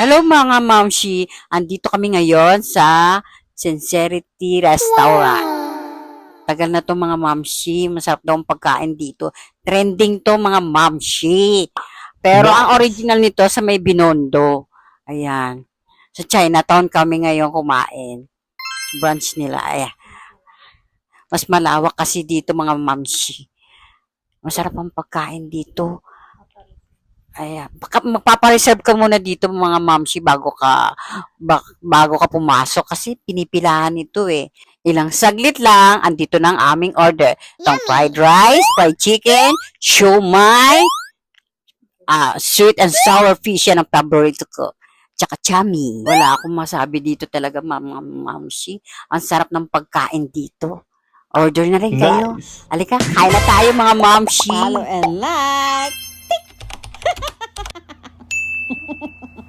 Hello mga mamshi, andito kami ngayon sa Sincerity Restaurant. Tagal na to mga mamshi, masarap daw ang pagkain dito. Trending to mga mamshi. Pero ang original nito sa may Binondo. Ayan. Sa Chinatown kami ngayon kumain. Branch nila. Ayan. Mas malawak kasi dito mga mamshi. Masarap ang pagkain dito. Ayan. Magpapareserve ka muna dito mga mamshi bago ka pumasok kasi pinipilahan ito eh. Ilang saglit lang, andito na ang aming order. Itong fried rice, fried chicken, siomai, sweet and sour fish yan ang paborito ko. Tsaka chami. Wala akong masabi dito talaga mga mamshi. Ang sarap ng pagkain dito. Order na rin kayo. Nice. Halika, kain na tayo mga mamshi. Follow and like.